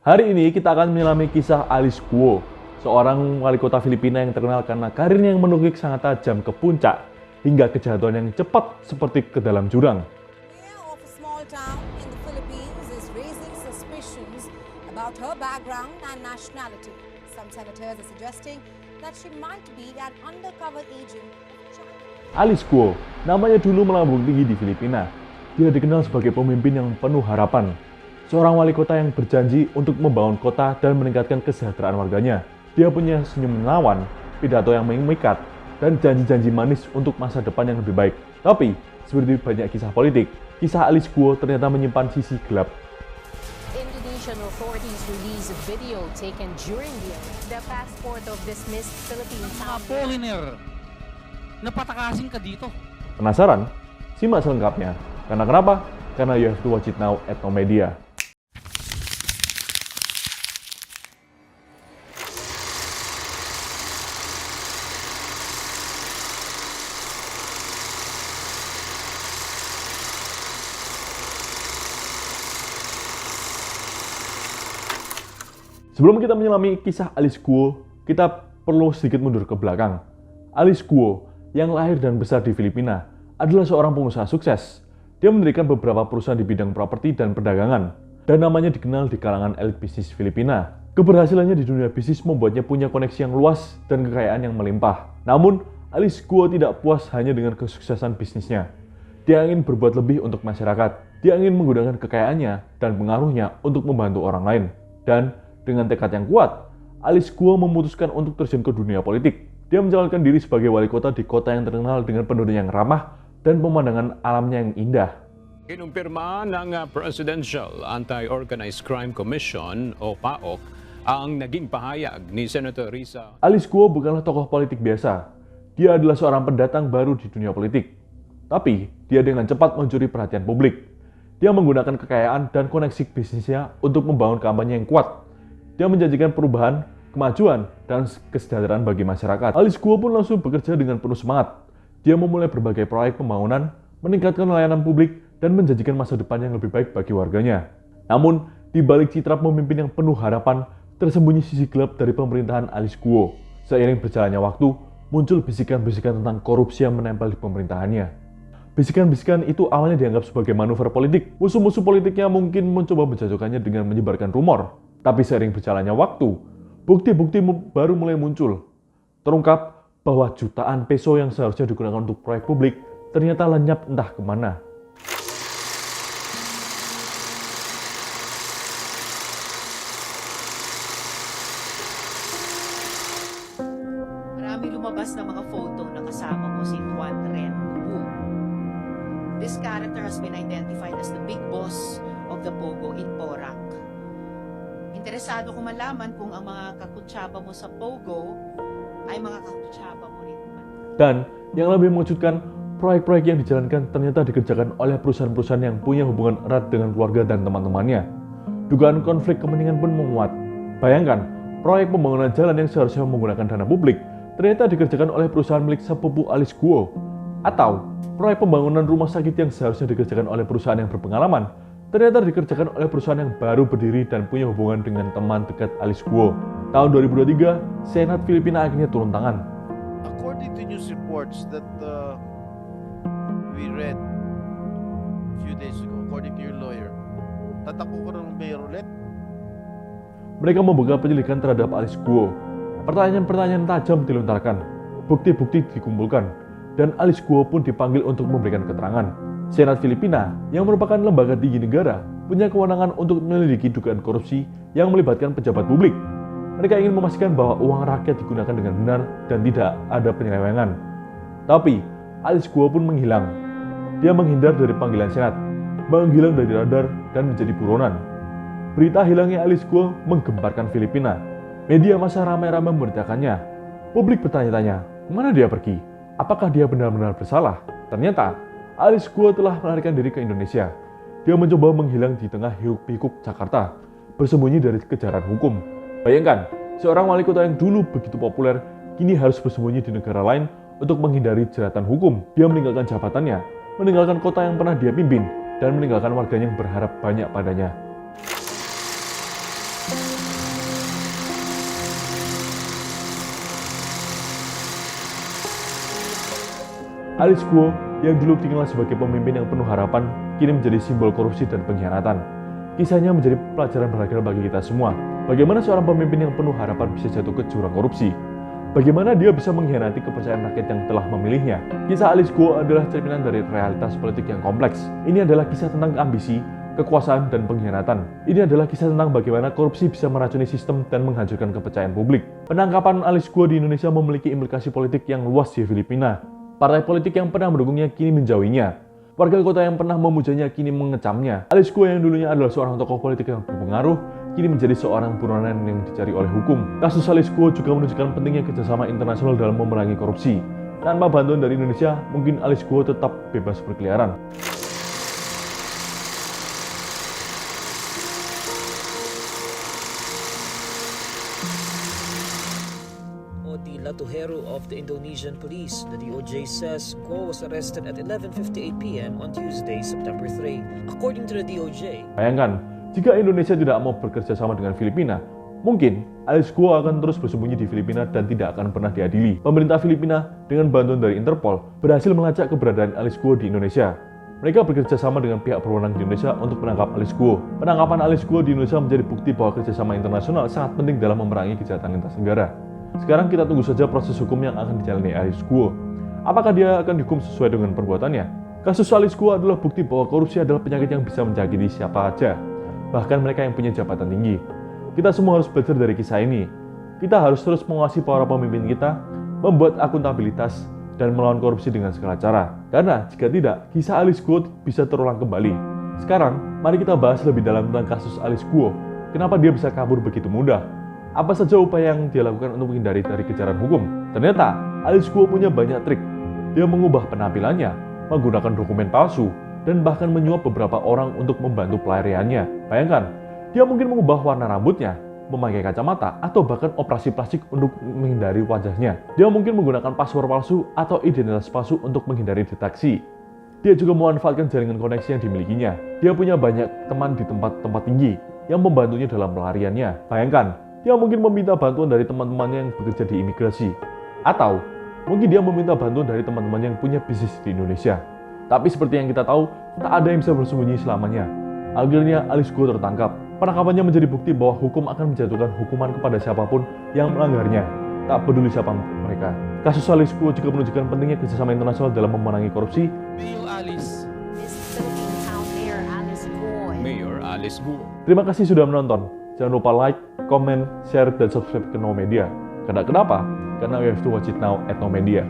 Hari ini kita akan menyelami kisah Alice Guo, seorang wali kota Filipina yang terkenal karena karirnya yang menukik sangat tajam ke puncak hingga kejatuhan yang cepat seperti ke dalam jurang. Mayor of a small town in the Philippines is raising suspicions about her background and nationality. Some senators are suggesting that she might be an undercover agent of China. Alice Guo, namanya dulu melambung tinggi di Filipina. Dia dikenal sebagai pemimpin yang penuh harapan. Seorang wali kota yang berjanji untuk membangun kota dan meningkatkan kesejahteraan warganya. Dia punya senyum menawan, pidato yang memikat, dan janji-janji manis untuk masa depan yang lebih baik. Tapi, seperti banyak kisah politik, kisah Alice Guo ternyata menyimpan sisi gelap. Indonesian authorities released a video taken during the passport of dismissed Philippine Mga founder. foreigner, napatakasin ka dito. Penasaran? Simak selengkapnya. Karena kenapa? Karena you have to watch it now at Nomedia. Sebelum kita menyelami kisah Alice Guo, kita perlu sedikit mundur ke belakang. Alice Guo, yang lahir dan besar di Filipina, adalah seorang pengusaha sukses. Dia mendirikan beberapa perusahaan di bidang properti dan perdagangan, dan namanya dikenal di kalangan elit bisnis Filipina. Keberhasilannya di dunia bisnis membuatnya punya koneksi yang luas dan kekayaan yang melimpah. Namun, Alice Guo tidak puas hanya dengan kesuksesan bisnisnya. Dia ingin berbuat lebih untuk masyarakat. Dia ingin menggunakan kekayaannya dan pengaruhnya untuk membantu orang lain. Dan dengan tekad yang kuat, Alice Guo memutuskan untuk terjun ke dunia politik. Dia mencalonkan diri sebagai wali kota di kota yang terkenal dengan penduduk yang ramah dan pemandangan alamnya yang indah. Kinumpirma ng Presidential Anti-Organized Crime Commission o PAOK ang naging pahayag ni Senator Risa. Alice Guo bukanlah tokoh politik biasa. Dia adalah seorang pendatang baru di dunia politik. Tapi, dia dengan cepat mencuri perhatian publik. Dia menggunakan kekayaan dan koneksi bisnisnya untuk membangun kampanye yang kuat. Dia menjanjikan perubahan, kemajuan, dan kesejahteraan bagi masyarakat. Alice Guo pun langsung bekerja dengan penuh semangat. Dia memulai berbagai proyek pembangunan, meningkatkan layanan publik, dan menjanjikan masa depan yang lebih baik bagi warganya. Namun, di balik citra pemimpin yang penuh harapan, tersembunyi sisi gelap dari pemerintahan Alice Guo. Seiring berjalannya waktu, muncul bisikan-bisikan tentang korupsi yang menempel di pemerintahannya. Bisikan-bisikan itu awalnya dianggap sebagai manuver politik. Musuh-musuh politiknya mungkin mencoba menjatuhkannya dengan menyebarkan rumor. Tapi seiring berjalannya waktu, bukti-bukti baru mulai muncul. Terungkap bahwa jutaan peso yang seharusnya digunakan untuk proyek publik ternyata lenyap entah kemana. Marami lumabas na mga photo na kasama mo si Juan Ren Ubu. This character has been identified as the big boss of the Pogo in Porac. Interesado ko malaman kung ang mga kakutsaba mo sa Pogo ay mga kakutsaba mo rin. Dan yang lebih mengejutkan, proyek-proyek yang dijalankan ternyata dikerjakan oleh perusahaan-perusahaan yang punya hubungan erat dengan keluarga dan teman-temannya. Dugaan konflik kepentingan pun menguat. Bayangkan, proyek pembangunan jalan yang seharusnya menggunakan dana publik ternyata dikerjakan oleh perusahaan milik sepupu Alice Guo. Atau, proyek pembangunan rumah sakit yang seharusnya dikerjakan oleh perusahaan yang berpengalaman ternyata dikerjakan oleh perusahaan yang baru berdiri dan punya hubungan dengan teman dekat Alice Guo. Tahun 2023, Senat Filipina akhirnya turun tangan. According to news reports that we read a few days ago, according to your lawyer, tatakbo ko ng mayor ulit? Mereka membuka penyelidikan terhadap Alice Guo. Pertanyaan-pertanyaan tajam dilontarkan, bukti-bukti dikumpulkan, dan Alice Guo pun dipanggil untuk memberikan keterangan. Senat Filipina, yang merupakan lembaga tinggi negara, punya kewenangan untuk menyelidiki dugaan korupsi yang melibatkan pejabat publik. Mereka ingin memastikan bahwa uang rakyat digunakan dengan benar dan tidak ada penyelewengan. Tapi, Alice Guo pun menghilang. Dia menghindar dari panggilan Senat, menghilang dari radar, dan menjadi buronan. Berita hilangnya Alice Guo menggemparkan Filipina. Media massa ramai-ramai memberitakannya. Publik bertanya-tanya, kemana dia pergi? Apakah dia benar-benar bersalah? Ternyata, Alice Guo telah melarikan diri ke Indonesia. Dia mencoba menghilang di tengah hiruk-pikuk Jakarta, bersembunyi dari kejaran hukum. Bayangkan, seorang wali kota yang dulu begitu populer, kini harus bersembunyi di negara lain untuk menghindari jeratan hukum. Dia meninggalkan jabatannya, meninggalkan kota yang pernah dia pimpin, dan meninggalkan warganya yang berharap banyak padanya. Alice Guo yang dulu dikenal sebagai pemimpin yang penuh harapan, kini menjadi simbol korupsi dan pengkhianatan. Kisahnya menjadi pelajaran berharga bagi kita semua. Bagaimana seorang pemimpin yang penuh harapan bisa jatuh ke jurang korupsi? Bagaimana dia bisa mengkhianati kepercayaan rakyat yang telah memilihnya? Kisah Alice Guo adalah cerminan dari realitas politik yang kompleks. Ini adalah kisah tentang ambisi, kekuasaan, dan pengkhianatan. Ini adalah kisah tentang bagaimana korupsi bisa meracuni sistem dan menghancurkan kepercayaan publik. Penangkapan Alice Guo di Indonesia memiliki implikasi politik yang luas di Filipina. Partai politik yang pernah mendukungnya kini menjauhinya. Warga kota yang pernah memujanya kini mengecamnya. Alice Guo yang dulunya adalah seorang tokoh politik yang berpengaruh, kini menjadi seorang buronan yang dicari oleh hukum. Kasus Alice Guo juga menunjukkan pentingnya kerjasama internasional dalam memerangi korupsi. Tanpa bantuan dari Indonesia, mungkin Alice Guo tetap bebas berkeliaran. Oti Latuhero of the Indonesian police, the DOJ says Guo was arrested at 11:58 p.m. on Tuesday, September 3. According to the DOJ, Bayangkan, jika Indonesia tidak mau bekerja sama dengan Filipina, mungkin Alice Guo akan terus bersembunyi di Filipina dan tidak akan pernah diadili. Pemerintah Filipina dengan bantuan dari Interpol berhasil melacak keberadaan Alice Guo di Indonesia. Mereka bekerja sama dengan pihak berwenang di Indonesia untuk menangkap Alice Guo. Penangkapan Alice Guo di Indonesia menjadi bukti bahwa kerjasama internasional sangat penting dalam memerangi kejahatan lintas negara. Sekarang kita tunggu saja proses hukum yang akan dijalani Alice Guo. Apakah dia akan dihukum sesuai dengan perbuatannya? Kasus Alice Guo adalah bukti bahwa korupsi adalah penyakit yang bisa menjangkiti siapa saja, bahkan mereka yang punya jabatan tinggi. Kita semua harus belajar dari kisah ini. Kita harus terus mengawasi para pemimpin kita, membuat akuntabilitas, dan melawan korupsi dengan segala cara. Karena jika tidak, kisah Alice Guo bisa terulang kembali. Sekarang, mari kita bahas lebih dalam tentang kasus Alice Guo. Kenapa dia bisa kabur begitu mudah? Apa saja upaya yang dia lakukan untuk menghindari dari kejaran hukum? Ternyata, Alice Guo punya banyak trik. Dia mengubah penampilannya, menggunakan dokumen palsu, dan bahkan menyuap beberapa orang untuk membantu pelariannya. Bayangkan, dia mungkin mengubah warna rambutnya, memakai kacamata, atau bahkan operasi plastik untuk menghindari wajahnya. Dia mungkin menggunakan password palsu atau identitas palsu untuk menghindari deteksi. Dia juga memanfaatkan jaringan koneksi yang dimilikinya. Dia punya banyak teman di tempat-tempat tinggi yang membantunya dalam pelariannya. Bayangkan, dia mungkin meminta bantuan dari teman-temannya yang bekerja di imigrasi. Atau mungkin dia meminta bantuan dari teman-teman yang punya bisnis di Indonesia. Tapi seperti yang kita tahu, tak ada yang bisa bersembunyi selamanya. Akhirnya Alice Guo tertangkap. Penangkapannya menjadi bukti bahwa hukum akan menjatuhkan hukuman kepada siapapun yang melanggarnya, tak peduli siapa mereka. Kasus Alice Guo juga menunjukkan pentingnya kerjasama internasional dalam memerangi korupsi. Mayor Alice. This Philippine town mayor Alice Guo is Mayor Alice Guo. Terima kasih sudah menonton. Jangan lupa like, comment, share, dan subscribe ke Now Media. Kenapa? Karena you have to watch it now at Now Media.